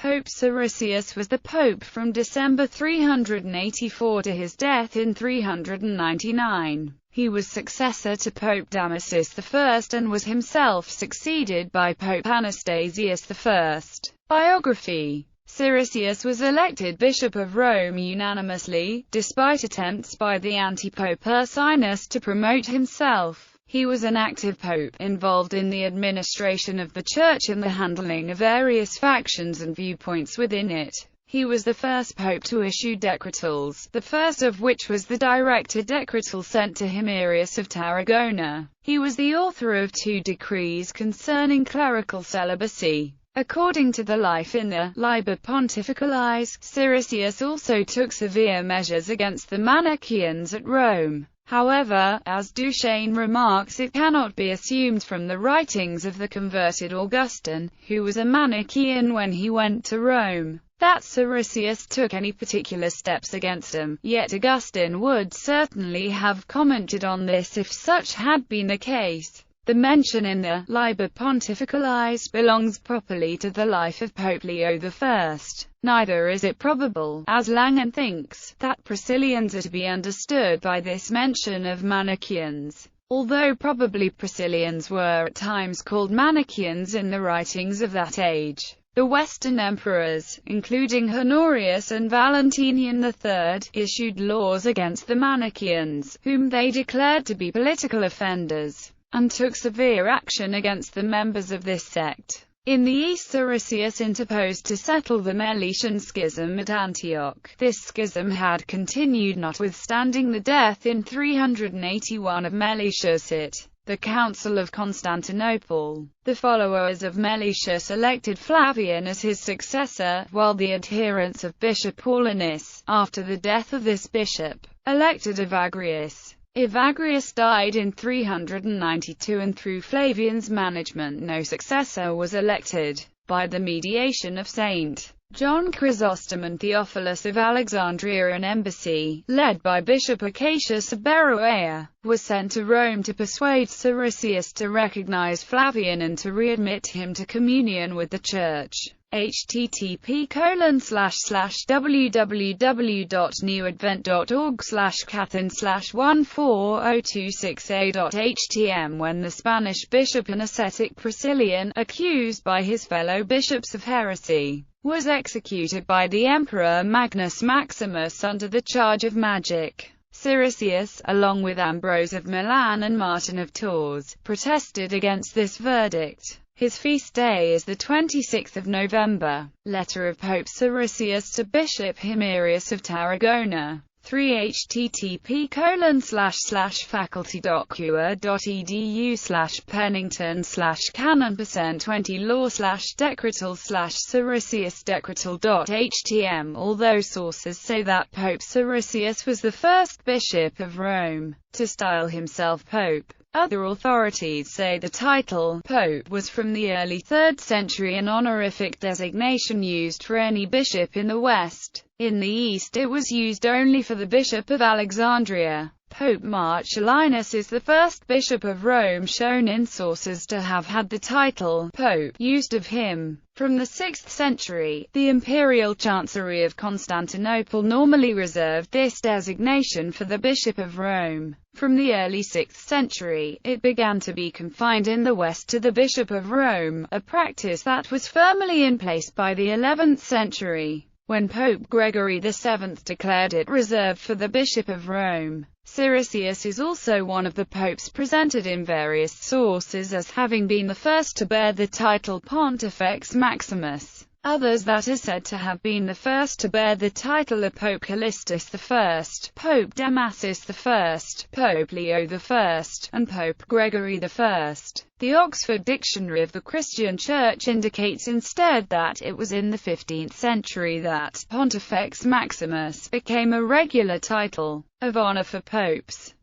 Pope Siricius was the pope from December 384 to his death in 399. He was successor to Pope Damasus I and was himself succeeded by Pope Anastasius I. Biography. Siricius was elected Bishop of Rome unanimously, despite attempts by the anti-pope Ursinus to promote himself. He was an active pope, involved in the administration of the Church and the handling of various factions and viewpoints within it. He was the first pope to issue decretals, the first of which was the Director Decretal sent to Himerius of Tarragona. He was the author of 2 decrees concerning clerical celibacy. According to the Life in the Liber Pontificalis, Siricius also took severe measures against the Manichaeans at Rome. However, as Duchesne remarks, it cannot be assumed from the writings of the converted Augustine, who was a Manichaean when he went to Rome, that Siricius took any particular steps against them, yet Augustine would certainly have commented on this if such had been the case. The mention in the Liber Pontificalis belongs properly to the life of Pope Leo I. Neither is it probable, as Langen thinks, that Priscillians are to be understood by this mention of Manichaeans, although probably Priscillians were at times called Manichaeans in the writings of that age. The Western emperors, including Honorius and Valentinian III, issued laws against the Manichaeans, whom they declared to be political offenders, and took severe action against the members of this sect. In the East, Siricius interposed to settle the Meletian schism at Antioch. This schism had continued notwithstanding the death in 381 of Meletius at the Council of Constantinople. The followers of Meletius elected Flavian as his successor, while the adherents of Bishop Paulinus, after the death of this bishop, elected Evagrius. Evagrius died in 392 and through Flavian's management no successor was elected. By the mediation of St. John Chrysostom and Theophilus of Alexandria, an embassy, led by Bishop Acacius of Beroea, was sent to Rome to persuade Siricius to recognize Flavian and to readmit him to communion with the Church. http://www.newadvent.org/cathin/14026a.htm. When the Spanish bishop and ascetic Priscillian, accused by his fellow bishops of heresy, was executed by the Emperor Magnus Maximus under the charge of magic, Siricius, along with Ambrose of Milan and Martin of Tours, protested against this verdict. His feast day is the 26th of November. Letter of Pope Siricius to Bishop Himerius of Tarragona. 3 http://faculty.cura.edu/pennington/canon%20law/decretal/Siricius-decretal.htm. Although sources say that Pope Siricius was the first bishop of Rome to style himself pope, other authorities say the title pope was from the early 3rd century, an honorific designation used for any bishop in the West. In the East it was used only for the Bishop of Alexandria. Pope Marcellinus is the first bishop of Rome shown in sources to have had the title pope used of him. From the 6th century, the imperial chancery of Constantinople normally reserved this designation for the Bishop of Rome. From the early 6th century, it began to be confined in the West to the Bishop of Rome, a practice that was firmly in place by the 11th century, when Pope Gregory VII declared it reserved for the Bishop of Rome. Siricius is also one of the popes presented in various sources as having been the first to bear the title Pontifex Maximus. Others that are said to have been the first to bear the title are Pope Callistus I, Pope Damasus I, Pope Leo I, and Pope Gregory I. The Oxford Dictionary of the Christian Church indicates instead that it was in the 15th century that Pontifex Maximus became a regular title of honor for popes.